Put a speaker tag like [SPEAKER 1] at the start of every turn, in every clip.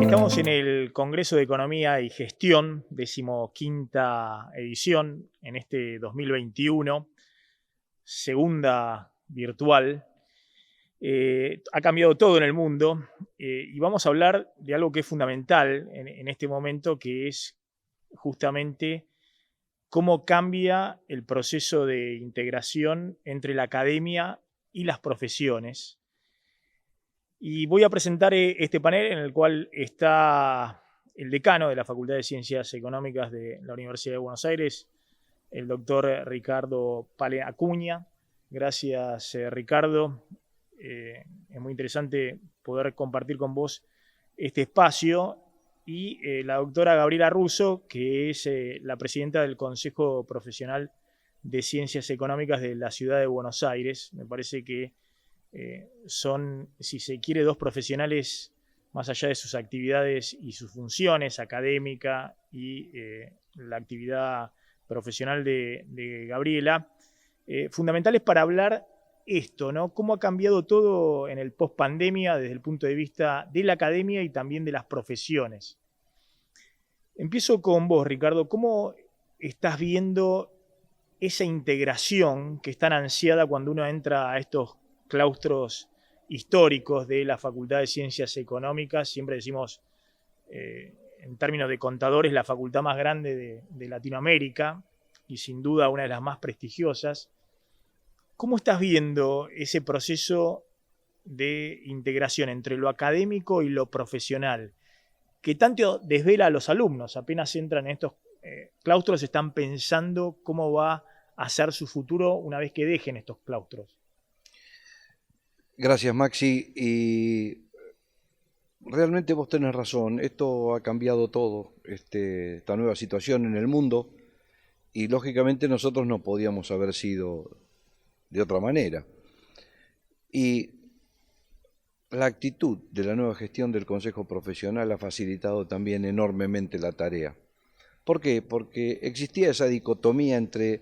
[SPEAKER 1] Estamos en el Congreso de Economía y Gestión, 15ª edición, en este 2021, segunda virtual. Ha cambiado todo en el mundo y vamos a hablar de algo que es fundamental en este momento, que es justamente cómo cambia el proceso de integración entre la academia y las profesiones. Y voy a presentar este panel en el cual está el decano de la Facultad de Ciencias Económicas de la Universidad de Buenos Aires, el doctor Ricardo Pale Acuña. Gracias, Ricardo. Es muy interesante poder compartir con vos este espacio. Y la doctora Gabriela Russo, que es la presidenta del Consejo Profesional de Ciencias Económicas de la Ciudad de Buenos Aires. Me parece que son, si se quiere, dos profesionales más allá de sus actividades y sus funciones académica y la actividad profesional de Gabriela, fundamentales para hablar esto, ¿no? Cómo ha cambiado todo en el post-pandemia desde el punto de vista de la academia y también de las profesiones. Empiezo con vos, Ricardo. ¿Cómo estás viendo esa integración que es tan ansiada cuando uno entra a estos claustros históricos de la Facultad de Ciencias Económicas? Siempre decimos, en términos de contadores, la facultad más grande de Latinoamérica y sin duda una de las más prestigiosas. ¿Cómo estás viendo ese proceso de integración entre lo académico y lo profesional, que tanto desvela a los alumnos? Apenas entran en estos claustros, están pensando cómo va a ser su futuro una vez que dejen estos claustros.
[SPEAKER 2] Gracias, Maxi. Y realmente vos tenés razón, esto ha cambiado todo, esta nueva situación en el mundo, y lógicamente nosotros no podíamos haber sido de otra manera. Y la actitud de la nueva gestión del Consejo Profesional ha facilitado también enormemente la tarea. ¿Por qué? Porque existía esa dicotomía entre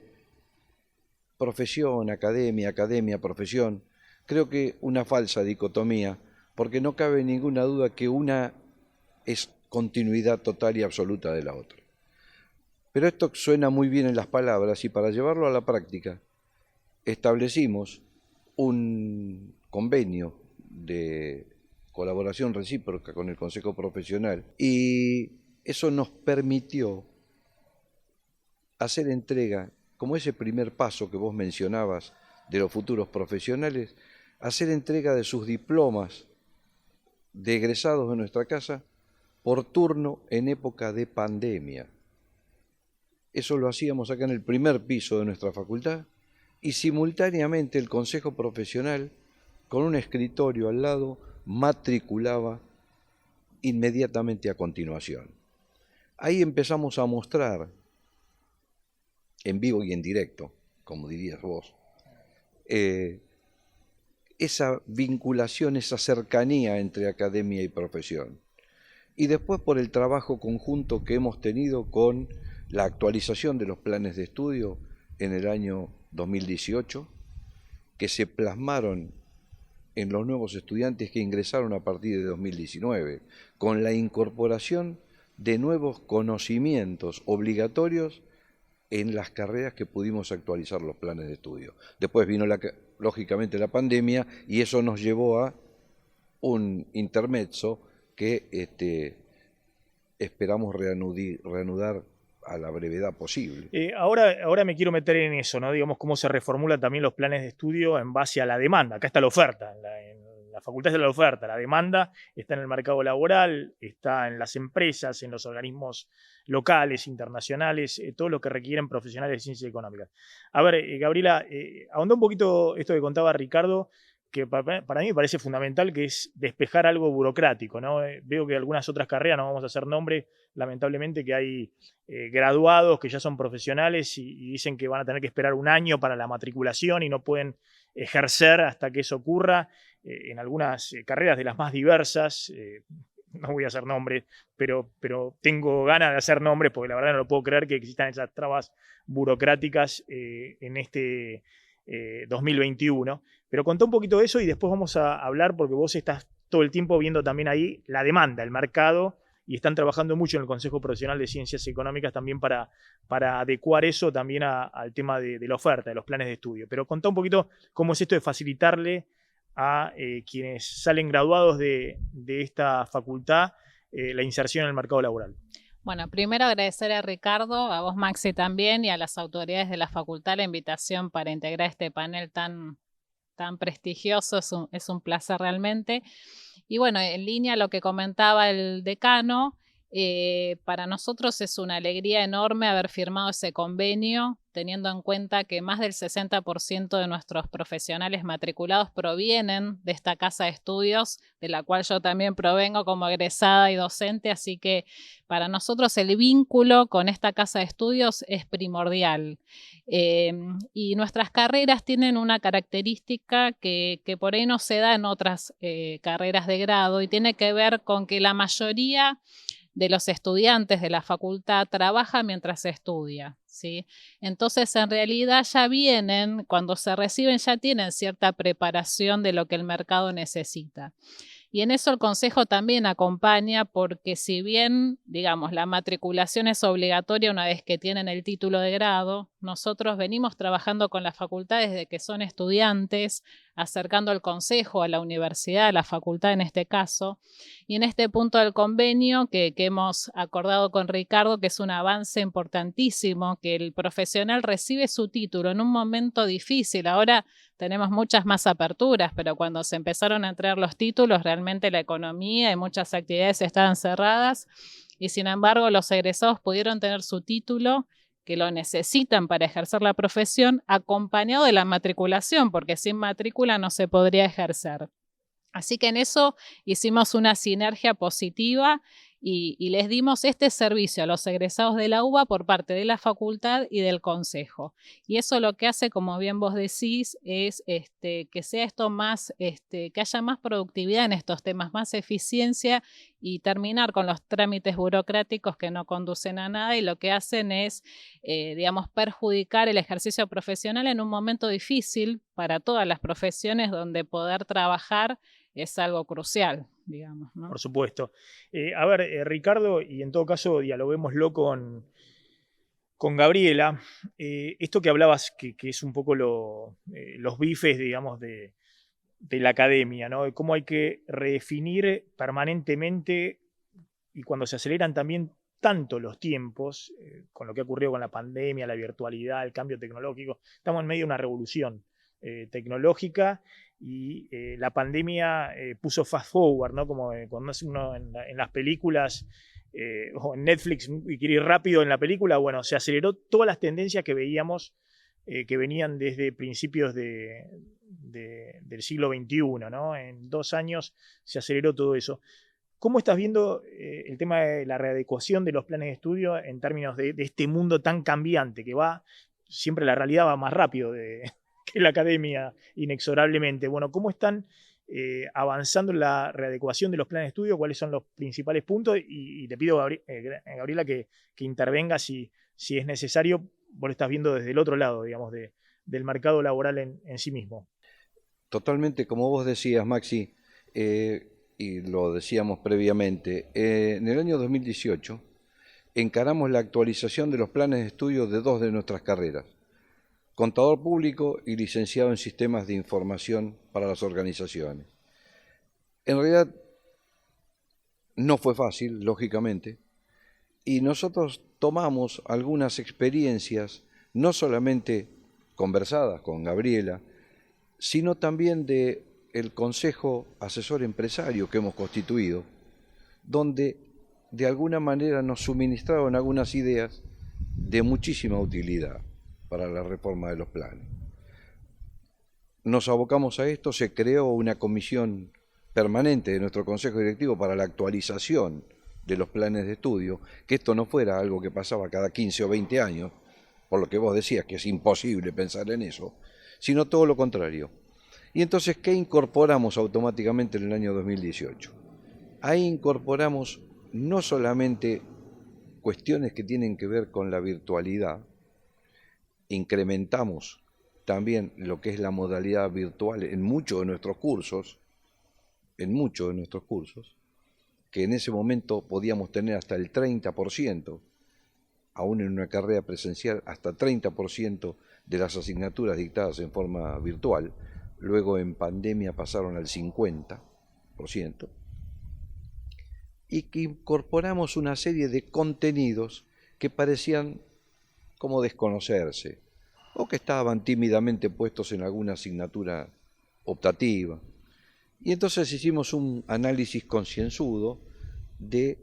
[SPEAKER 2] profesión, academia, academia, profesión. Creo que una falsa dicotomía, porque no cabe ninguna duda que una es continuidad total y absoluta de la otra. Pero esto suena muy bien en las palabras, y para llevarlo a la práctica establecimos un convenio de colaboración recíproca con el Consejo Profesional, y eso nos permitió hacer entrega, como ese primer paso que vos mencionabas de los futuros profesionales, hacer entrega de sus diplomas de egresados de nuestra casa por turno en época de pandemia. Eso lo hacíamos acá en el primer piso de nuestra facultad, y simultáneamente el Consejo Profesional, con un escritorio al lado, matriculaba inmediatamente a continuación. Ahí empezamos a mostrar, en vivo y en directo, como dirías vos, esa vinculación, esa cercanía entre academia y profesión. Y después por el trabajo conjunto que hemos tenido con la actualización de los planes de estudio en el año 2018, que se plasmaron en los nuevos estudiantes que ingresaron a partir de 2019, con la incorporación de nuevos conocimientos obligatorios en las carreras que pudimos actualizar los planes de estudio. Después vino lógicamente la pandemia, y eso nos llevó a un intermezzo que esperamos reanudar a la brevedad posible.
[SPEAKER 1] Ahora me quiero meter en eso, ¿no? Digamos, cómo se reformulan también los planes de estudio en base a la demanda. Acá está la oferta, en la facultad está la oferta, la demanda está en el mercado laboral, está en las empresas, en los organismos locales, internacionales, todo lo que requieren profesionales de ciencias económicas. A ver, Gabriela, ahonda un poquito esto que contaba Ricardo, que para mí me parece fundamental, que es despejar algo burocrático, ¿no? Veo que algunas otras carreras, no vamos a hacer nombre, lamentablemente, que hay graduados que ya son profesionales y dicen que van a tener que esperar un año para la matriculación y no pueden ejercer hasta que eso ocurra. En algunas carreras de las más diversas, no voy a hacer nombres, pero tengo ganas de hacer nombres porque la verdad no lo puedo creer que existan esas trabas burocráticas en este 2021. Pero contá un poquito de eso y después vamos a hablar, porque vos estás todo el tiempo viendo también ahí la demanda, el mercado, y están trabajando mucho en el Consejo Profesional de Ciencias Económicas también para adecuar eso también al tema de la oferta, de los planes de estudio. Pero contá un poquito cómo es esto de facilitarle a quienes salen graduados de esta facultad la inserción en el mercado laboral.
[SPEAKER 3] Bueno, primero agradecer a Ricardo, a vos Maxi también y a las autoridades de la facultad la invitación para integrar este panel tan prestigioso, es un placer realmente. Y bueno, en línea a lo que comentaba el decano, para nosotros es una alegría enorme haber firmado ese convenio, teniendo en cuenta que más del 60% de nuestros profesionales matriculados provienen de esta casa de estudios, de la cual yo también provengo como egresada y docente, así que para nosotros el vínculo con esta casa de estudios es primordial. Y nuestras carreras tienen una característica que por ahí no se da en otras carreras de grado y tiene que ver con que la mayoría de los estudiantes de la facultad trabaja mientras se estudia, ¿sí? Entonces, en realidad ya vienen, cuando se reciben, ya tienen cierta preparación de lo que el mercado necesita. Y en eso el Consejo también acompaña porque si bien, digamos, la matriculación es obligatoria una vez que tienen el título de grado, nosotros venimos trabajando con la facultad desde que son estudiantes, acercando el Consejo a la universidad, a la facultad en este caso. Y en este punto del convenio que hemos acordado con Ricardo, que es un avance importantísimo, que el profesional recibe su título en un momento difícil. Ahora tenemos muchas más aperturas, pero cuando se empezaron a entregar los títulos, realmente la economía y muchas actividades estaban cerradas y sin embargo los egresados pudieron tener su título, que lo necesitan para ejercer la profesión, acompañado de la matriculación, porque sin matrícula no se podría ejercer. Así que en eso hicimos una sinergia positiva y les dimos este servicio a los egresados de la UBA por parte de la facultad y del Consejo. Y eso lo que hace, como bien vos decís, es que sea esto más, que haya más productividad en estos temas, más eficiencia y terminar con los trámites burocráticos que no conducen a nada y lo que hacen es, digamos, perjudicar el ejercicio profesional en un momento difícil para todas las profesiones donde poder trabajar es algo crucial, digamos, ¿no?
[SPEAKER 1] Por supuesto. A ver, Ricardo, y en todo caso dialoguémoslo con Gabriela, esto que hablabas, que es un poco los bifes, digamos, de la academia, ¿no? De cómo hay que redefinir permanentemente y cuando se aceleran también tanto los tiempos, con lo que ha ocurrido con la pandemia, la virtualidad, el cambio tecnológico, estamos en medio de una revolución tecnológica y la pandemia puso fast forward, ¿no? Como cuando hace uno en las películas o en Netflix y quiere ir rápido en la película, bueno, se aceleró todas las tendencias que veíamos que venían desde principios del siglo XXI, ¿no? En 2 años se aceleró todo eso. ¿Cómo estás viendo el tema de la readecuación de los planes de estudio en términos de este mundo tan cambiante que va, siempre la realidad va más rápido que la academia, inexorablemente? Bueno, ¿cómo están avanzando en la readecuación de los planes de estudio? ¿Cuáles son los principales puntos? Y te pido, Gabriela, que intervenga si es necesario. Vos lo estás viendo desde el otro lado, digamos, del mercado laboral en sí mismo.
[SPEAKER 2] Totalmente, como vos decías, Maxi, y lo decíamos previamente, en el año 2018 encaramos la actualización de los planes de estudio de 2 de nuestras carreras, contador público y licenciado en sistemas de información para las organizaciones. En realidad no fue fácil, lógicamente, y nosotros tomamos algunas experiencias, no solamente conversadas con Gabriela, sino también del Consejo Asesor Empresario que hemos constituido, donde de alguna manera nos suministraron algunas ideas de muchísima utilidad para la reforma de los planes. Nos abocamos a esto, se creó una comisión permanente de nuestro Consejo Directivo para la actualización de los planes de estudio, que esto no fuera algo que pasaba cada 15 o 20 años, por lo que vos decías que es imposible pensar en eso, sino todo lo contrario. Y entonces, ¿qué incorporamos automáticamente en el año 2018? Ahí incorporamos no solamente cuestiones que tienen que ver con la virtualidad, incrementamos también lo que es la modalidad virtual en muchos de nuestros cursos, en muchos de nuestros cursos, que en ese momento podíamos tener hasta el 30%, aún en una carrera presencial, hasta 30% de las asignaturas dictadas en forma virtual, luego en pandemia pasaron al 50%, y que incorporamos una serie de contenidos que parecían como desconocerse, o que estaban tímidamente puestos en alguna asignatura optativa. Y entonces hicimos un análisis concienzudo de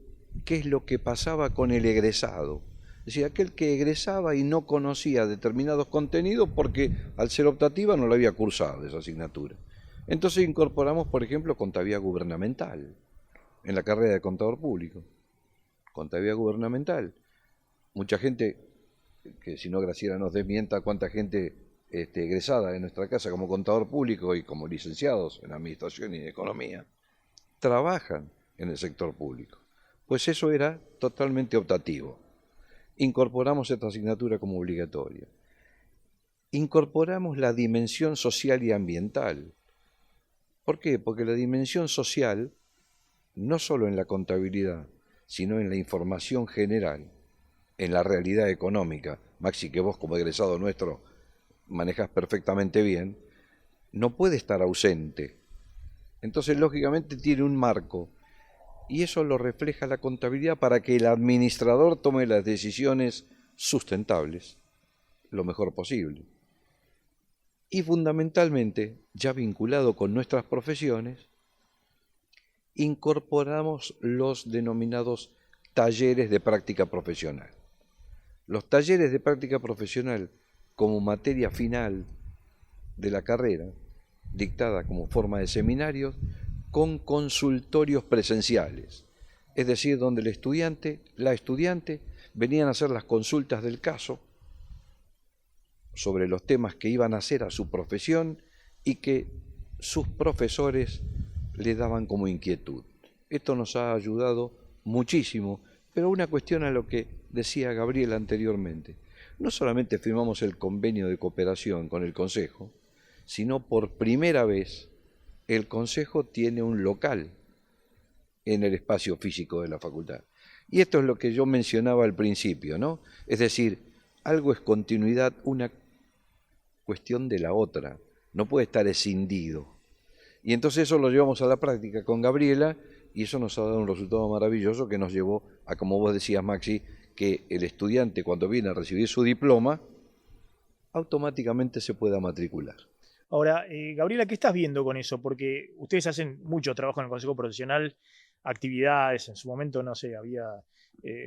[SPEAKER 2] qué es lo que pasaba con el egresado. Es decir, aquel que egresaba y no conocía determinados contenidos porque al ser optativa no lo había cursado esa asignatura. Entonces incorporamos, por ejemplo, contabilidad gubernamental en la carrera de contador público. Contabilidad gubernamental. Mucha gente, que si no Graciela nos desmienta cuánta gente egresada en nuestra casa como contador público y como licenciados en administración y en economía, trabajan en el sector público. Pues eso era totalmente optativo. Incorporamos esta asignatura como obligatoria. Incorporamos la dimensión social y ambiental. ¿Por qué? Porque la dimensión social, no solo en la contabilidad, sino en la información general, en la realidad económica, Maxi, que vos como egresado nuestro manejas perfectamente bien, no puede estar ausente. Entonces, lógicamente, tiene un marco. Y eso lo refleja la contabilidad para que el administrador tome las decisiones sustentables lo mejor posible. Y fundamentalmente, ya vinculado con nuestras profesiones, incorporamos los denominados talleres de práctica profesional. Los talleres de práctica profesional como materia final de la carrera, dictada como forma de seminarios, con consultorios presenciales, es decir, donde el estudiante, la estudiante, venían a hacer las consultas del caso sobre los temas que iban a hacer a su profesión y que sus profesores le daban como inquietud. Esto nos ha ayudado muchísimo, pero una cuestión a lo que decía Gabriel anteriormente. No solamente firmamos el convenio de cooperación con el Consejo, sino por primera vez el Consejo tiene un local en el espacio físico de la facultad. Y esto es lo que yo mencionaba al principio, ¿no? Es decir, algo es continuidad, una cuestión de la otra, no puede estar escindido. Y entonces eso lo llevamos a la práctica con Gabriela y eso nos ha dado un resultado maravilloso que nos llevó a, como vos decías, Maxi, que el estudiante cuando viene a recibir su diploma, automáticamente se pueda matricular.
[SPEAKER 1] Ahora, Gabriela, ¿qué estás viendo con eso? Porque ustedes hacen mucho trabajo en el Consejo Profesional, actividades, en su momento, no sé, había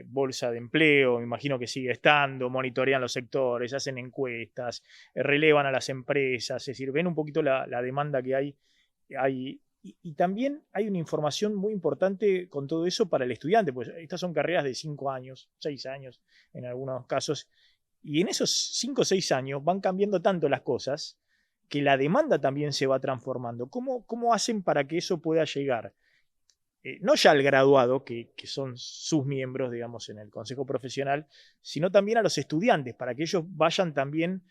[SPEAKER 1] bolsa de empleo, me imagino que sigue estando, monitorean los sectores, hacen encuestas, relevan a las empresas, es decir, ven un poquito la demanda que hay y también hay una información muy importante con todo eso para el estudiante, pues estas son carreras de 5 años, 6 años en algunos casos, y en esos 5 o 6 años van cambiando tanto las cosas que la demanda también se va transformando. ¿Cómo hacen para que eso pueda llegar? No ya al graduado, que son sus miembros, digamos, en el Consejo Profesional, sino también a los estudiantes, para que ellos vayan también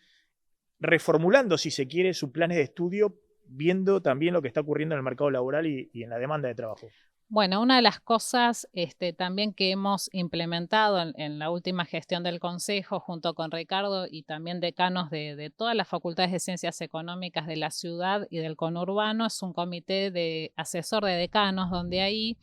[SPEAKER 1] reformulando, si se quiere, sus planes de estudio, viendo también lo que está ocurriendo en el mercado laboral y en la demanda de trabajo.
[SPEAKER 3] Bueno, una de las cosas también que hemos implementado en la última gestión del Consejo, junto con Ricardo y también decanos de todas las facultades de Ciencias Económicas de la ciudad y del conurbano, es un comité de asesor de decanos, donde ahí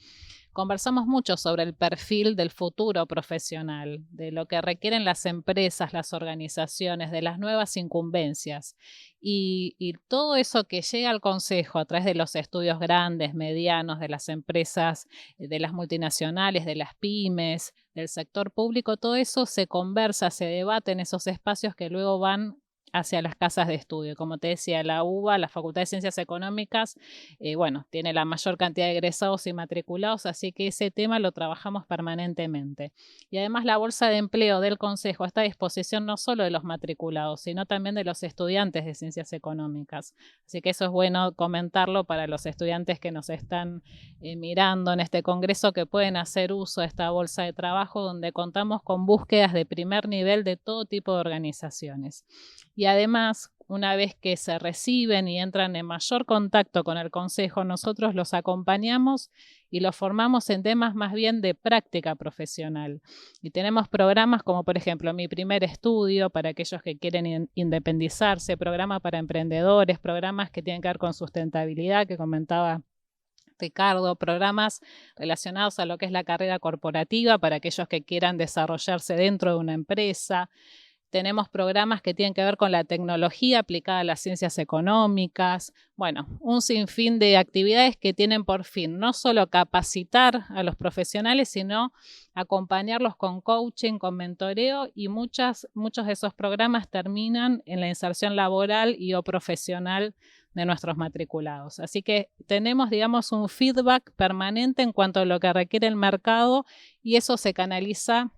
[SPEAKER 3] conversamos mucho sobre el perfil del futuro profesional, de lo que requieren las empresas, las organizaciones, de las nuevas incumbencias. Y todo eso que llega al Consejo a través de los estudios grandes, medianos, de las empresas, de las multinacionales, de las pymes, del sector público, todo eso se conversa, se debate en esos espacios que luego van hacia las casas de estudio. Como te decía, la UBA, la Facultad de Ciencias Económicas, tiene la mayor cantidad de egresados y matriculados, así que ese tema lo trabajamos permanentemente. Y además la Bolsa de Empleo del Consejo está a disposición no solo de los matriculados, sino también de los estudiantes de Ciencias Económicas. Así que eso es bueno comentarlo para los estudiantes que nos están mirando en este congreso, que pueden hacer uso de esta bolsa de trabajo, donde contamos con búsquedas de primer nivel de todo tipo de organizaciones. y además, una vez que se reciben y entran en mayor contacto con el consejo, nosotros los acompañamos y los formamos en temas más bien de práctica profesional. Y tenemos programas como, por ejemplo, Mi Primer Estudio para aquellos que quieren independizarse, programa para emprendedores, programas que tienen que ver con sustentabilidad que comentaba Ricardo, programas relacionados a lo que es la carrera corporativa para aquellos que quieran desarrollarse dentro de una empresa. Tenemos programas que tienen que ver con la tecnología aplicada a las ciencias económicas. Bueno, un sinfín de actividades que tienen por fin no solo capacitar a los profesionales, sino acompañarlos con coaching, con mentoreo, y muchos de esos programas terminan en la inserción laboral y o profesional de nuestros matriculados. Así que tenemos, digamos, un feedback permanente en cuanto a lo que requiere el mercado, y eso se canaliza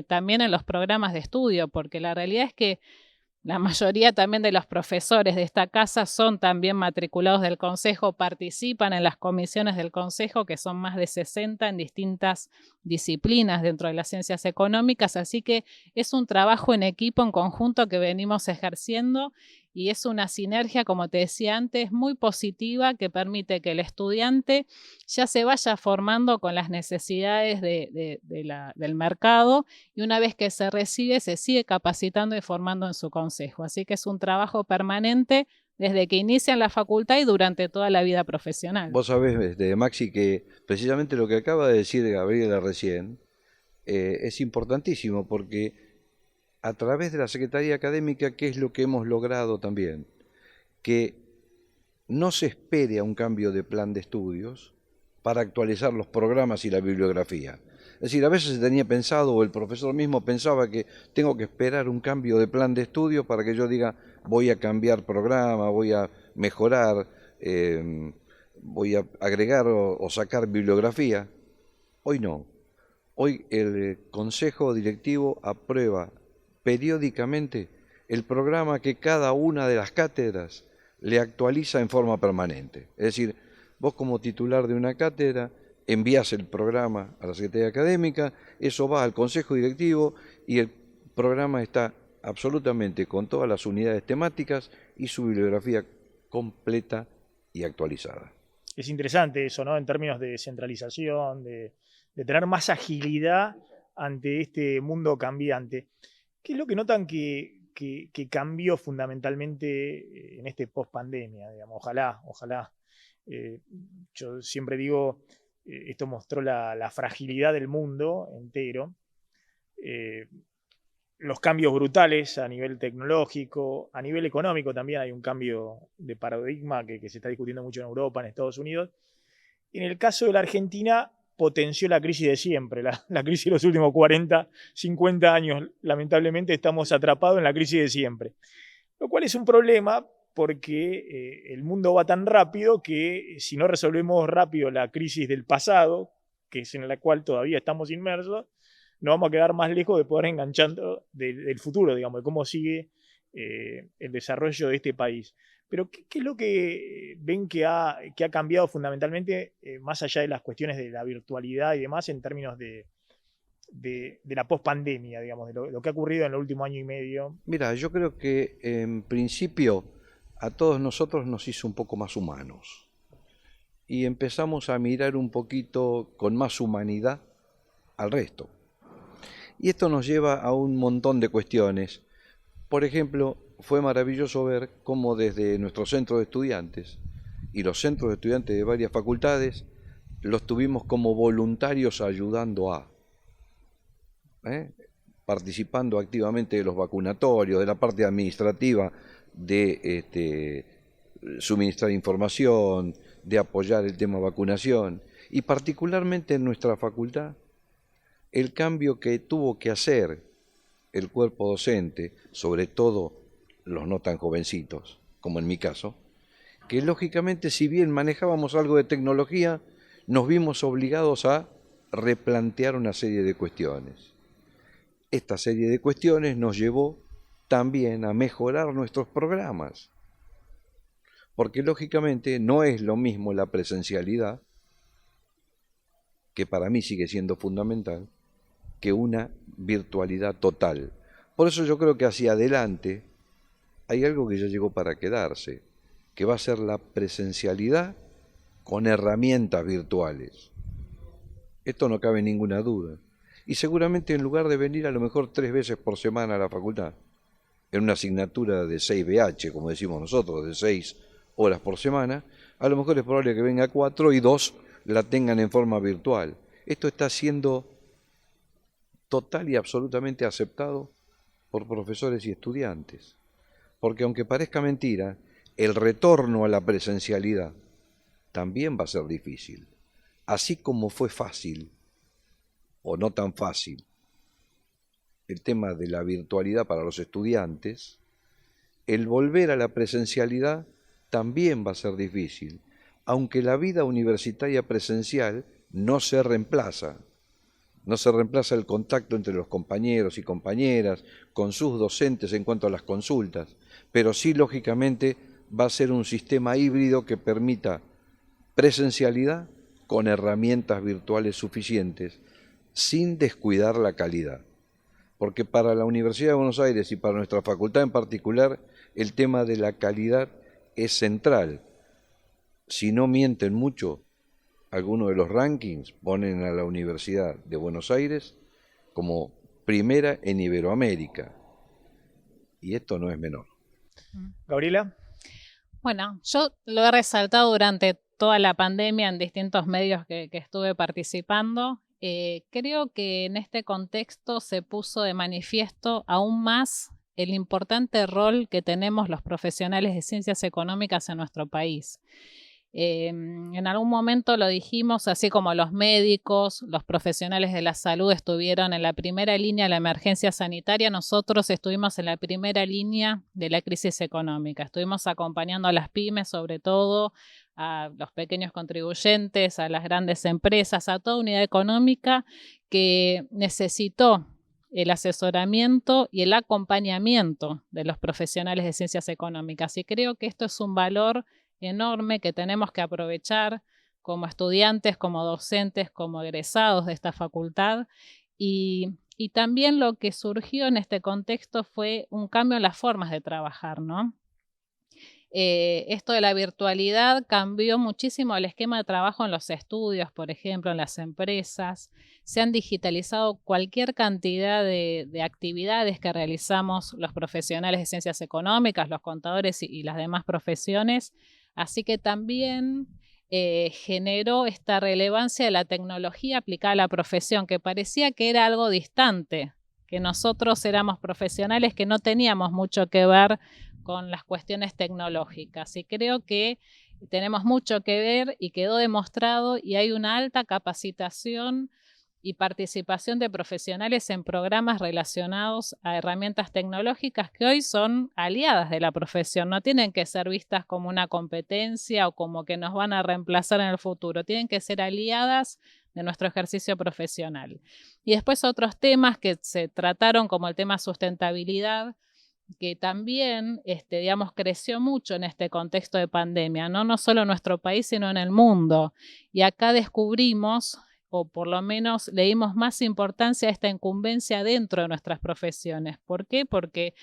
[SPEAKER 3] también en los programas de estudio, porque la realidad es que la mayoría también de los profesores de esta casa son también matriculados del Consejo, participan en las comisiones del Consejo, que son más de 60 en distintas disciplinas dentro de las ciencias económicas, así que es un trabajo en equipo, en conjunto, que venimos ejerciendo, y es una sinergia, como te decía antes, muy positiva, que permite que el estudiante ya se vaya formando con las necesidades del mercado, y una vez que se recibe se sigue capacitando y formando en su consejo. Así que es un trabajo permanente desde que inicia en la facultad y durante toda la vida profesional.
[SPEAKER 2] Vos sabés, Maxi, que precisamente lo que acaba de decir Gabriela recién es importantísimo, porque a través de la Secretaría Académica, ¿qué es lo que hemos logrado también? Que no se espere a un cambio de plan de estudios para actualizar los programas y la bibliografía. Es decir, a veces se tenía pensado, o el profesor mismo pensaba, que tengo que esperar un cambio de plan de estudio para que yo diga voy a cambiar programa, voy a mejorar, voy a agregar o sacar bibliografía. Hoy no. Hoy el Consejo Directivo aprueba periódicamente el programa que cada una de las cátedras le actualiza en forma permanente. Es decir, vos como titular de una cátedra envías el programa a la Secretaría Académica, eso va al Consejo Directivo y el programa está absolutamente con todas las unidades temáticas y su bibliografía completa y actualizada.
[SPEAKER 1] Es interesante eso, ¿no? En términos de descentralización, de tener más agilidad ante este mundo cambiante. ¿Qué es lo que notan que cambió fundamentalmente en este post-pandemia? Digamos, ojalá. Yo siempre digo, esto mostró la fragilidad del mundo entero. Los cambios brutales a nivel tecnológico, a nivel económico también hay un cambio de paradigma que se está discutiendo mucho en Europa, en Estados Unidos. En el caso de la Argentina, potenció la crisis de siempre, la crisis de los últimos 40, 50 años. Lamentablemente estamos atrapados en la crisis de siempre, lo cual es un problema porque el mundo va tan rápido que si no resolvemos rápido la crisis del pasado, que es en la cual todavía estamos inmersos, nos vamos a quedar más lejos de poder enganchando del futuro, digamos, de cómo sigue el desarrollo de este país. Pero ¿qué es lo que ven que ha cambiado fundamentalmente, más allá de las cuestiones de la virtualidad y demás, en términos de la pospandemia, digamos, de lo que ha ocurrido en el último año y medio?
[SPEAKER 2] Mira, yo creo que en principio a todos nosotros nos hizo un poco más humanos y empezamos a mirar un poquito con más humanidad al resto. Y esto nos lleva a un montón de cuestiones. Por ejemplo, fue maravilloso ver cómo desde nuestro centro de estudiantes y los centros de estudiantes de varias facultades los tuvimos como voluntarios ayudando participando activamente de los vacunatorios, de la parte administrativa, de suministrar información, de apoyar el tema vacunación, y particularmente en nuestra facultad, el cambio que tuvo que hacer el cuerpo docente, sobre todo los no tan jovencitos, como en mi caso, que lógicamente, si bien manejábamos algo de tecnología, nos vimos obligados a replantear una serie de cuestiones. Esta serie de cuestiones nos llevó también a mejorar nuestros programas, porque lógicamente no es lo mismo la presencialidad, que para mí sigue siendo fundamental, que una virtualidad total. Por eso yo creo que hacia adelante hay algo que ya llegó para quedarse, que va a ser la presencialidad con herramientas virtuales. Esto no cabe ninguna duda. Y seguramente en lugar de venir a lo mejor 3 veces por semana a la facultad, en una asignatura de 6 BH, como decimos nosotros, de 6 horas por semana, a lo mejor es probable que venga 4 y 2 la tengan en forma virtual. Esto está siendo total y absolutamente aceptado por profesores y estudiantes. Porque aunque parezca mentira, el retorno a la presencialidad también va a ser difícil. Así como fue fácil, o no tan fácil, el tema de la virtualidad para los estudiantes, el volver a la presencialidad también va a ser difícil, aunque la vida universitaria presencial no se reemplaza. No se reemplaza el contacto entre los compañeros y compañeras, con sus docentes en cuanto a las consultas, pero sí, lógicamente, va a ser un sistema híbrido que permita presencialidad con herramientas virtuales suficientes, sin descuidar la calidad. Porque para la Universidad de Buenos Aires y para nuestra facultad en particular, el tema de la calidad es central. Si no mienten mucho, algunos de los rankings ponen a la Universidad de Buenos Aires como primera en Iberoamérica. Y esto no es menor.
[SPEAKER 1] Gabriela.
[SPEAKER 3] Bueno, yo lo he resaltado durante toda la pandemia en distintos medios que estuve participando. Creo que en este contexto se puso de manifiesto aún más el importante rol que tenemos los profesionales de ciencias económicas en nuestro país. En algún momento lo dijimos, así como los médicos, los profesionales de la salud estuvieron en la primera línea de la emergencia sanitaria, nosotros estuvimos en la primera línea de la crisis económica. Estuvimos acompañando a las pymes, sobre todo, a los pequeños contribuyentes, a las grandes empresas, a toda unidad económica que necesitó el asesoramiento y el acompañamiento de los profesionales de ciencias económicas. Y creo que esto es un valor enorme que tenemos que aprovechar como estudiantes, como docentes, como egresados de esta facultad. Y también lo que surgió en este contexto fue un cambio en las formas de trabajar, ¿no? Esto de la virtualidad cambió muchísimo el esquema de trabajo en los estudios, por ejemplo, en las empresas. Se han digitalizado cualquier cantidad de actividades que realizamos los profesionales de ciencias económicas, los contadores y las demás profesiones. Así que también generó esta relevancia de la tecnología aplicada a la profesión, que parecía que era algo distante, que nosotros éramos profesionales que no teníamos mucho que ver con las cuestiones tecnológicas. Y creo que tenemos mucho que ver y quedó demostrado y hay una alta capacitación y participación de profesionales en programas relacionados a herramientas tecnológicas que hoy son aliadas de la profesión. No tienen que ser vistas como una competencia o como que nos van a reemplazar en el futuro. Tienen que ser aliadas de nuestro ejercicio profesional. Y después otros temas que se trataron, como el tema sustentabilidad, que también, digamos, creció mucho en este contexto de pandemia, ¿no? No solo en nuestro país, sino en el mundo. Y acá descubrimos, o por lo menos le dimos más importancia a esta incumbencia dentro de nuestras profesiones. ¿Por qué? Porque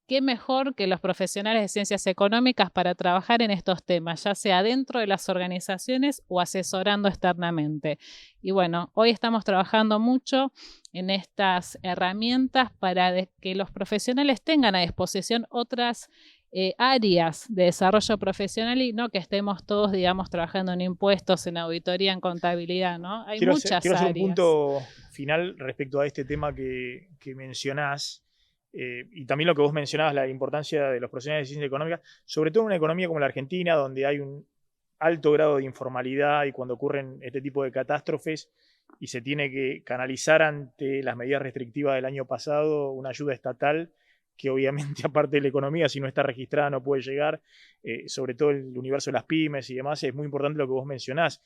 [SPEAKER 3] qué mejor que los profesionales de ciencias económicas para trabajar en estos temas, ya sea dentro de las organizaciones o asesorando externamente. Y bueno, hoy estamos trabajando mucho en estas herramientas para que los profesionales tengan a disposición otras áreas de desarrollo profesional y no que estemos todos, digamos, trabajando en impuestos, en auditoría, en contabilidad, ¿no? Hay muchas áreas.
[SPEAKER 1] Quiero hacer un punto final respecto a este tema que mencionás. Y también lo que vos mencionabas, la importancia de los profesionales de ciencia económica, sobre todo en una economía como la Argentina, donde hay un alto grado de informalidad y cuando ocurren este tipo de catástrofes y se tiene que canalizar ante las medidas restrictivas del año pasado una ayuda estatal que obviamente aparte de la economía, si no está registrada no puede llegar, sobre todo el universo de las pymes y demás, es muy importante lo que vos mencionás.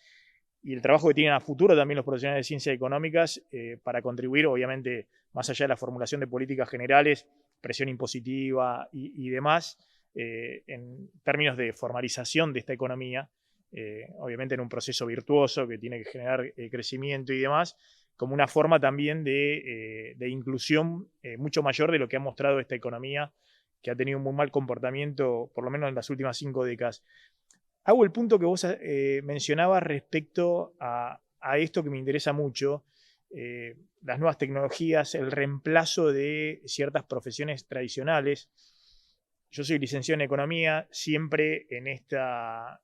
[SPEAKER 1] Y el trabajo que tienen a futuro también los profesionales de ciencias económicas para contribuir, obviamente, más allá de la formulación de políticas generales, presión impositiva y demás, en términos de formalización de esta economía, obviamente en un proceso virtuoso que tiene que generar crecimiento y demás, como una forma también de inclusión mucho mayor de lo que ha mostrado esta economía que ha tenido un muy mal comportamiento, por lo menos en las últimas 5 décadas. Hago el punto que vos mencionabas respecto a esto que me interesa mucho, las nuevas tecnologías, el reemplazo de ciertas profesiones tradicionales. Yo soy licenciado en Economía, siempre en esta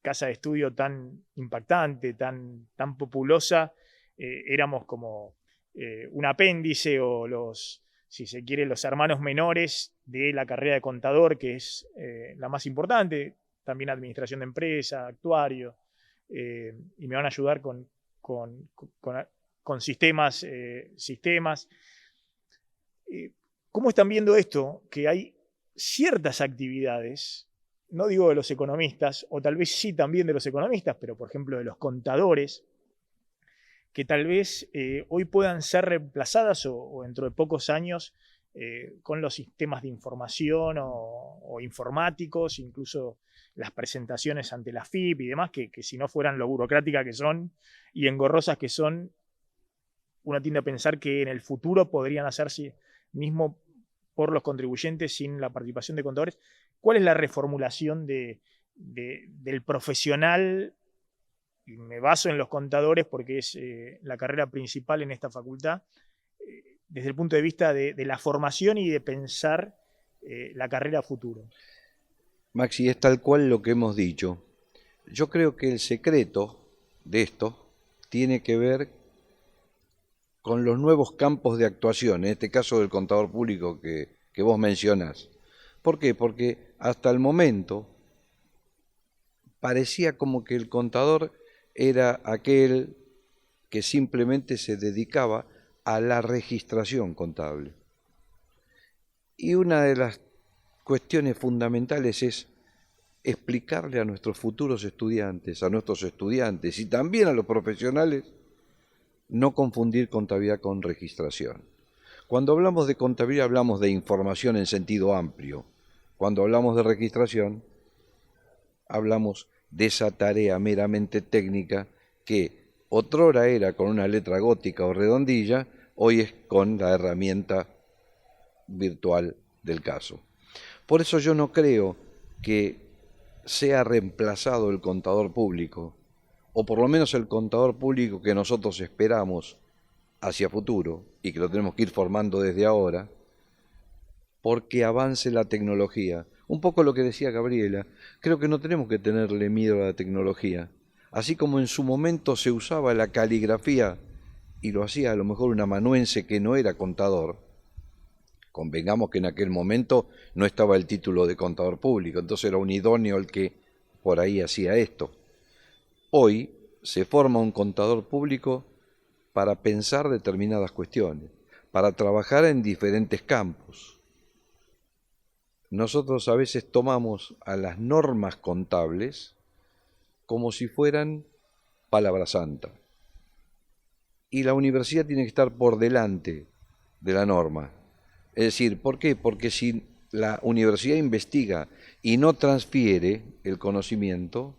[SPEAKER 1] casa de estudio tan impactante, tan populosa, éramos como un apéndice o si se quiere, los hermanos menores de la carrera de contador, que es la más importante, también administración de empresa, actuario, y me van a ayudar con sistemas. ¿Cómo están viendo esto? Que hay ciertas actividades, no digo de los economistas, o tal vez sí también de los economistas, pero por ejemplo de los contadores, que tal vez hoy puedan ser reemplazadas o dentro de pocos años con los sistemas de información o informáticos, incluso las presentaciones ante la FIP y demás, que si no fueran lo burocráticas que son y engorrosas que son, uno tiende a pensar que en el futuro podrían hacerse mismo por los contribuyentes sin la participación de contadores. ¿Cuál es la reformulación del profesional? Y me baso en los contadores porque es la carrera principal en esta facultad, desde el punto de vista de la formación y de pensar la carrera a futuro.
[SPEAKER 2] Maxi, es tal cual lo que hemos dicho. Yo creo que el secreto de esto tiene que ver con los nuevos campos de actuación, en este caso del contador público que vos mencionás. ¿Por qué? Porque hasta el momento parecía como que el contador era aquel que simplemente se dedicaba a la registración contable. Y una de las cuestiones fundamentales es explicarle a nuestros futuros estudiantes, a nuestros estudiantes y también a los profesionales, no confundir contabilidad con registración. Cuando hablamos de contabilidad hablamos de información en sentido amplio. Cuando hablamos de registración hablamos de esa tarea meramente técnica que otrora era con una letra gótica o redondilla, hoy es con la herramienta virtual del caso. Por eso yo no creo que sea reemplazado el contador público, o por lo menos el contador público que nosotros esperamos hacia futuro y que lo tenemos que ir formando desde ahora, porque avance la tecnología. Un poco lo que decía Gabriela, creo que no tenemos que tenerle miedo a la tecnología. Así como en su momento se usaba la caligrafía y lo hacía a lo mejor un amanuense que no era contador, convengamos que en aquel momento no estaba el título de contador público, entonces era un idóneo el que por ahí hacía esto. Hoy se forma un contador público para pensar determinadas cuestiones, para trabajar en diferentes campos. Nosotros a veces tomamos a las normas contables como si fueran palabra santa. Y la universidad tiene que estar por delante de la norma. Es decir, ¿por qué? Porque si la universidad investiga y no transfiere el conocimiento,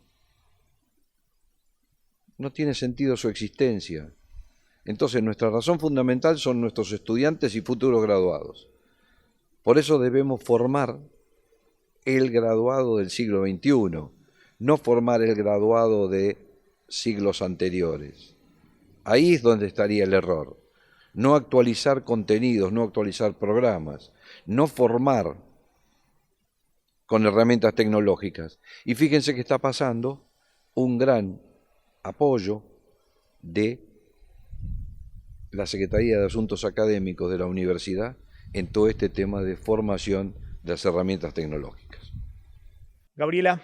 [SPEAKER 2] no tiene sentido su existencia. Entonces, nuestra razón fundamental son nuestros estudiantes y futuros graduados. Por eso debemos formar el graduado del siglo XXI, no formar el graduado de siglos anteriores. Ahí es donde estaría el error. No actualizar contenidos, no actualizar programas, no formar con herramientas tecnológicas. Y fíjense que está pasando un gran apoyo de la Secretaría de Asuntos Académicos de la Universidad en todo este tema de formación de las herramientas tecnológicas.
[SPEAKER 1] Gabriela.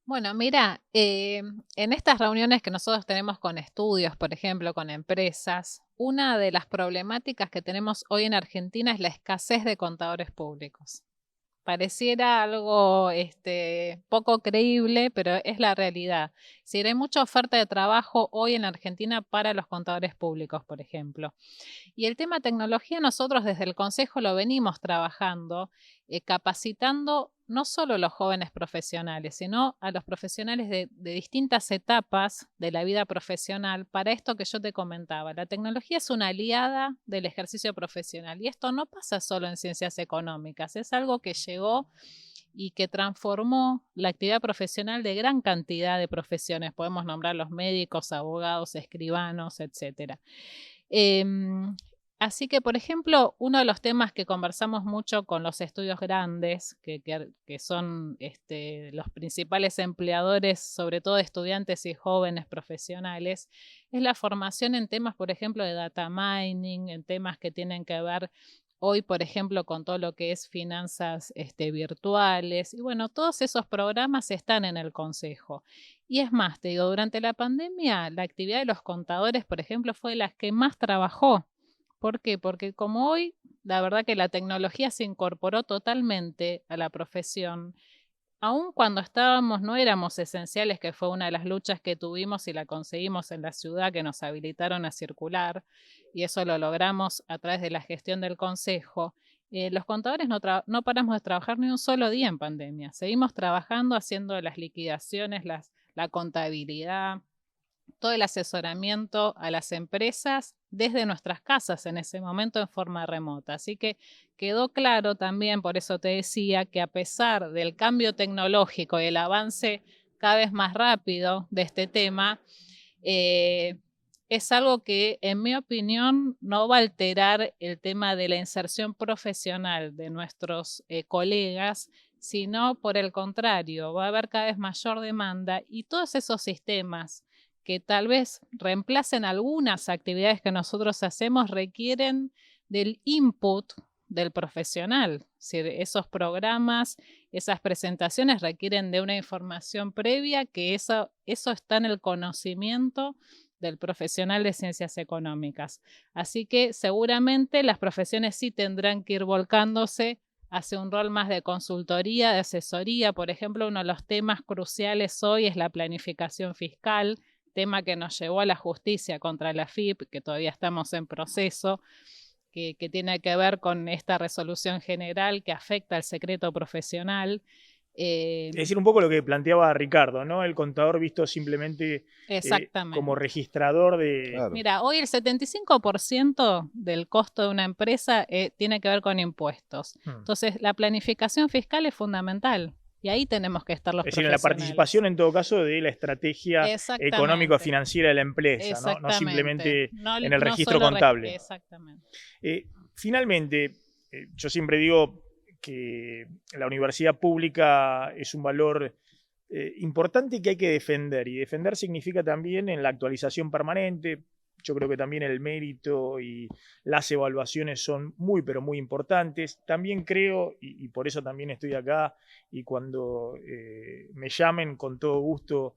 [SPEAKER 3] Bueno, mira, en estas reuniones que nosotros tenemos con estudios, por ejemplo, con empresas, una de las problemáticas que tenemos hoy en Argentina es la escasez de contadores públicos. Pareciera algo poco creíble, pero es la realidad. decir, hay mucha oferta de trabajo hoy en Argentina para los contadores públicos, por ejemplo. Y el tema tecnología nosotros desde el Consejo lo venimos trabajando, capacitando no solo a los jóvenes profesionales, sino a los profesionales de distintas etapas de la vida profesional para esto que yo te comentaba. La tecnología es una aliada del ejercicio profesional y esto no pasa solo en ciencias económicas, es algo que llegó y que transformó la actividad profesional de gran cantidad de profesiones. Podemos nombrar los médicos, abogados, escribanos, etcétera. Así que, por ejemplo, uno de los temas que conversamos mucho con los estudios grandes, que son los principales empleadores, sobre todo de estudiantes y jóvenes profesionales, es la formación en temas, por ejemplo, de data mining, en temas que tienen que ver hoy, por ejemplo, con todo lo que es finanzas virtuales. Y bueno, todos esos programas están en el Consejo. Y es más, te digo, durante la pandemia, la actividad de los contadores, por ejemplo, fue la que más trabajó. ¿Por qué? Porque como hoy, la verdad que la tecnología se incorporó totalmente a la profesión, aun cuando no éramos esenciales, que fue una de las luchas que tuvimos y la conseguimos en la ciudad, que nos habilitaron a circular, y eso lo logramos a través de la gestión del Consejo. Los contadores no paramos de trabajar ni un solo día en pandemia. Seguimos trabajando, haciendo las liquidaciones, la contabilidad, todo el asesoramiento a las empresas desde nuestras casas en ese momento en forma remota. Así que quedó claro también, por eso te decía, que a pesar del cambio tecnológico y el avance cada vez más rápido de este tema, es algo que, en mi opinión, no va a alterar el tema de la inserción profesional de nuestros colegas, sino por el contrario, va a haber cada vez mayor demanda y todos esos sistemas que tal vez reemplacen algunas actividades que nosotros hacemos requieren del input del profesional. Es decir, esos programas, esas presentaciones requieren de una información previa que eso está en el conocimiento del profesional de ciencias económicas. Así que seguramente las profesiones sí tendrán que ir volcándose hacia un rol más de consultoría, de asesoría. Por ejemplo, uno de los temas cruciales hoy es la planificación fiscal, tema que nos llevó a la justicia contra la AFIP, que todavía estamos en proceso, que tiene que ver con esta resolución general que afecta al secreto profesional.
[SPEAKER 1] Es decir, un poco lo que planteaba Ricardo, ¿no? El contador visto simplemente como registrador de...
[SPEAKER 2] Claro.
[SPEAKER 3] Mira, hoy el 75% del costo de una empresa tiene que ver con impuestos. Entonces, la planificación fiscal es fundamental. Y ahí tenemos que estar los profesionales.
[SPEAKER 1] Es decir, en la participación, en todo caso, de la estrategia económico-financiera de la empresa, ¿no? No simplemente en el registro contable.
[SPEAKER 3] Exactamente.
[SPEAKER 1] Finalmente, yo siempre digo que la universidad pública es un valor importante que hay que defender. Y defender significa también en la actualización permanente. Yo creo que también el mérito y las evaluaciones son muy, pero muy importantes. También creo, y por eso también estoy acá, y cuando me llamen, con todo gusto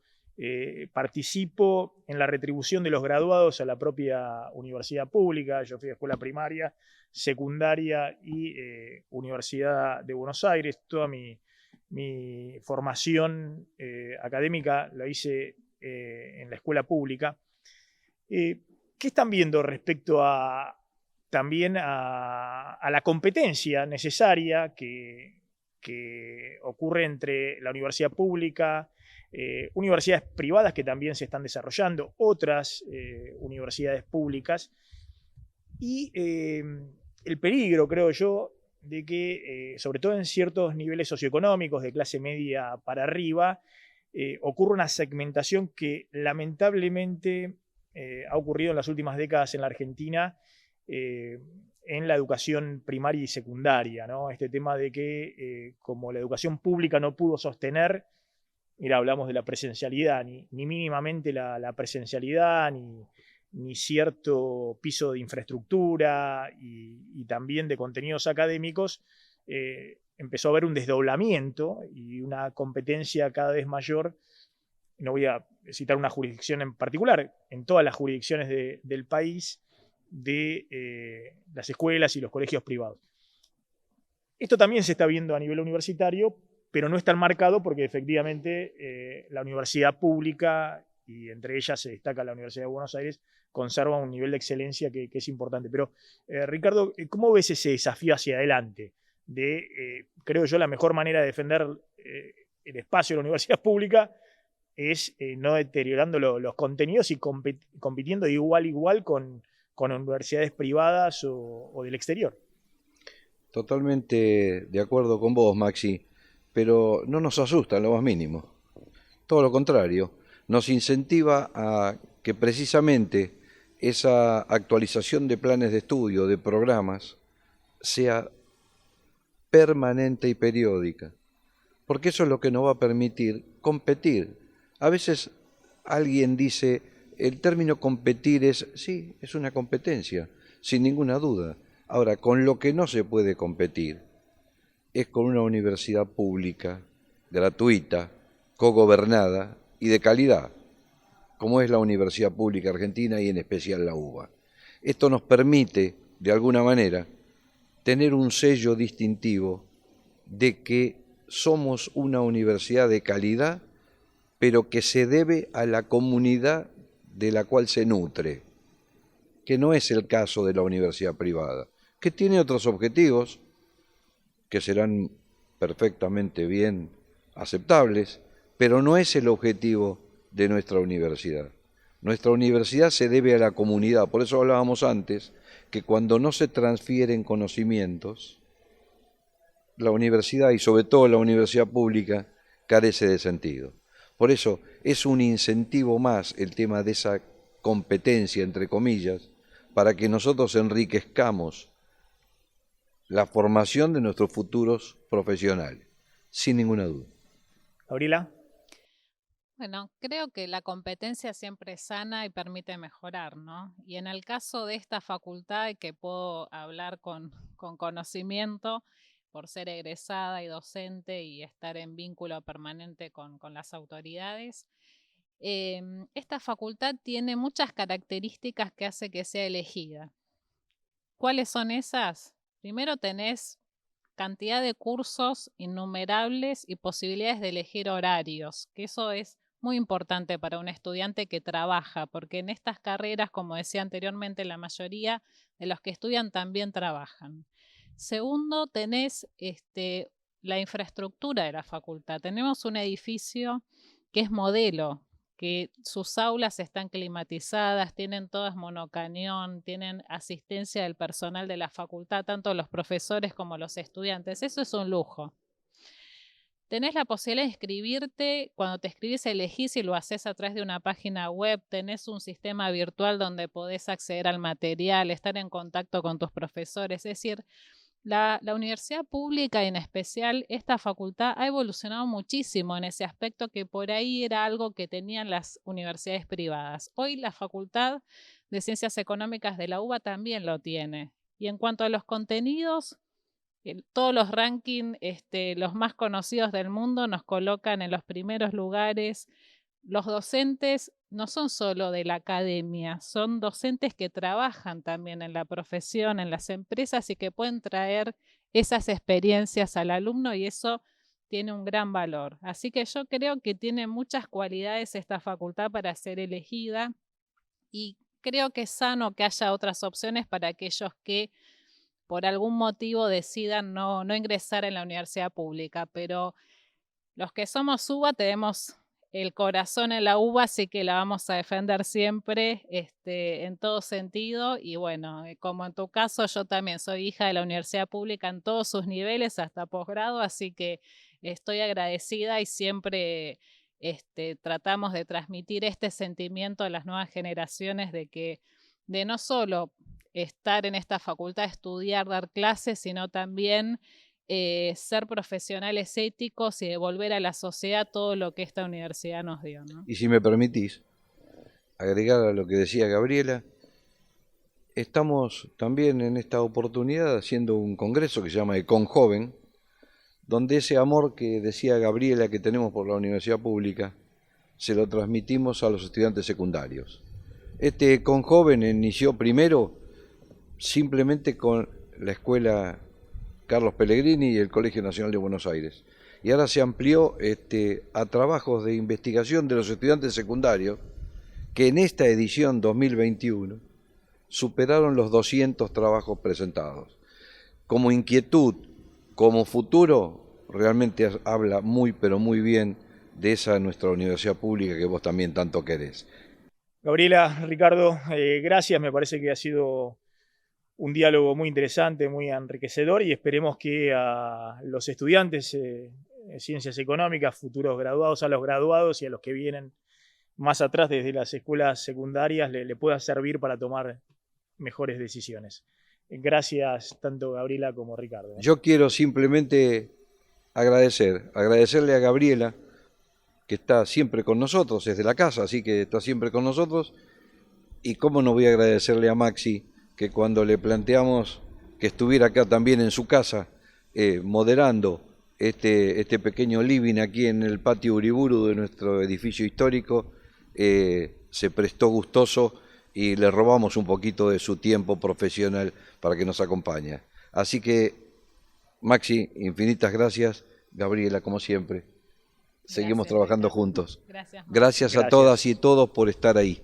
[SPEAKER 1] participo en la retribución de los graduados a la propia universidad pública. Yo fui a escuela primaria, secundaria y Universidad de Buenos Aires. Toda mi formación académica la hice en la escuela pública. ¿Qué están viendo respecto también a la competencia necesaria que ocurre entre la universidad pública, universidades privadas que también se están desarrollando, otras universidades públicas, y el peligro, creo yo, de que, sobre todo en ciertos niveles socioeconómicos de clase media para arriba, ocurre una segmentación que lamentablemente ha ocurrido en las últimas décadas en la Argentina en la educación primaria y secundaria, ¿no? Este tema de que como la educación pública no pudo sostener, mira, hablamos de la presencialidad, ni mínimamente la presencialidad, ni cierto piso de infraestructura y también de contenidos académicos, empezó a haber un desdoblamiento y una competencia cada vez mayor. No voy a citar una jurisdicción en particular, en todas las jurisdicciones del país, de las escuelas y los colegios privados. Esto también se está viendo a nivel universitario pero no es tan marcado porque efectivamente la universidad pública, y entre ellas se destaca la Universidad de Buenos Aires, conserva un nivel de excelencia que es importante. Pero, Ricardo, ¿cómo ves ese desafío hacia adelante? Creo yo, la mejor manera de defender el espacio de la universidad pública es no deteriorando los contenidos y compitiendo de igual a igual con universidades privadas o del exterior.
[SPEAKER 2] Totalmente de acuerdo con vos, Maxi, pero no nos asusta en lo más mínimo. Todo lo contrario, nos incentiva a que precisamente esa actualización de planes de estudio, de programas, sea permanente y periódica, porque eso es lo que nos va a permitir competir. A veces alguien dice, el término competir sí, es una competencia, sin ninguna duda. Ahora, con lo que no se puede competir es con una universidad pública, gratuita, cogobernada y de calidad, como es la Universidad Pública Argentina y en especial la UBA. Esto nos permite, de alguna manera, tener un sello distintivo de que somos una universidad de calidad, pero que se debe a la comunidad de la cual se nutre, que no es el caso de la universidad privada, que tiene otros objetivos que serán perfectamente bien aceptables, pero no es el objetivo de nuestra universidad. Nuestra universidad se debe a la comunidad, por eso hablábamos antes que cuando no se transfieren conocimientos, la universidad y sobre todo la universidad pública carece de sentido. Por eso es un incentivo más el tema de esa competencia, entre comillas, para que nosotros enriquezcamos la formación de nuestros futuros profesionales, sin ninguna duda.
[SPEAKER 1] Gabriela.
[SPEAKER 3] Bueno, creo que la competencia siempre es sana y permite mejorar, ¿no? Y en el caso de esta facultad, que puedo hablar con conocimiento por ser egresada y docente y estar en vínculo permanente con las autoridades, esta facultad tiene muchas características que hace que sea elegida. ¿Cuáles son esas? Primero tenés cantidad de cursos innumerables y posibilidades de elegir horarios, que eso es muy importante para un estudiante que trabaja, porque en estas carreras, como decía anteriormente, la mayoría de los que estudian también trabajan. Segundo, tenés la infraestructura de la facultad. Tenemos un edificio que es modelo, que sus aulas están climatizadas, tienen todas monocañón, tienen asistencia del personal de la facultad, tanto los profesores como los estudiantes. Eso es un lujo. Tenés la posibilidad de inscribirte, cuando te escribís elegís y lo haces a través de una página web, tenés un sistema virtual donde podés acceder al material, estar en contacto con tus profesores, es decir, la universidad pública, y en especial esta facultad, ha evolucionado muchísimo en ese aspecto que por ahí era algo que tenían las universidades privadas. Hoy la Facultad de Ciencias Económicas de la UBA también lo tiene. Y en cuanto a los contenidos, todos los rankings, los más conocidos del mundo nos colocan en los primeros lugares. Los docentes no son solo de la academia, son docentes que trabajan también en la profesión, en las empresas y que pueden traer esas experiencias al alumno y eso tiene un gran valor. Así que yo creo que tiene muchas cualidades esta facultad para ser elegida y creo que es sano que haya otras opciones para aquellos que por algún motivo decidan no ingresar en la universidad pública, pero los que somos UBA tenemos el corazón en la UBA, así que la vamos a defender siempre en todo sentido. Y bueno, como en tu caso, yo también soy hija de la universidad pública en todos sus niveles, hasta posgrado, así que estoy agradecida y siempre tratamos de transmitir este sentimiento a las nuevas generaciones de no solo estar en esta facultad, estudiar, dar clases, sino también ser profesionales éticos y devolver a la sociedad todo lo que esta universidad nos dio, ¿no?
[SPEAKER 2] Y si me permitís agregar a lo que decía Gabriela, estamos también en esta oportunidad haciendo un congreso que se llama Econ Joven, donde ese amor que decía Gabriela que tenemos por la universidad pública, se lo transmitimos a los estudiantes secundarios. Este Econ Joven inició primero simplemente con la escuela Carlos Pellegrini y el Colegio Nacional de Buenos Aires. y ahora se amplió a trabajos de investigación de los estudiantes secundarios, que en esta edición 2021 superaron los 200 trabajos presentados. Como inquietud, como futuro, realmente habla muy, pero muy bien de esa nuestra universidad pública que vos también tanto querés.
[SPEAKER 1] Gabriela, Ricardo, gracias, me parece que ha sido un diálogo muy interesante, muy enriquecedor y esperemos que a los estudiantes de ciencias económicas, futuros graduados, a los graduados y a los que vienen más atrás desde las escuelas secundarias le pueda servir para tomar mejores decisiones. Gracias tanto Gabriela como Ricardo.
[SPEAKER 2] Yo quiero simplemente agradecerle a Gabriela, que está siempre con nosotros, es de la casa, así que está siempre con nosotros, y cómo no voy a agradecerle a Maxi, que cuando le planteamos que estuviera acá también en su casa, moderando este pequeño living aquí en el patio Uriburu de nuestro edificio histórico, se prestó gustoso y le robamos un poquito de su tiempo profesional para que nos acompañe. Así que, Maxi, infinitas gracias. Gabriela, como siempre, seguimos trabajando juntos.
[SPEAKER 3] Gracias,
[SPEAKER 2] gracias a todas y todos por estar ahí.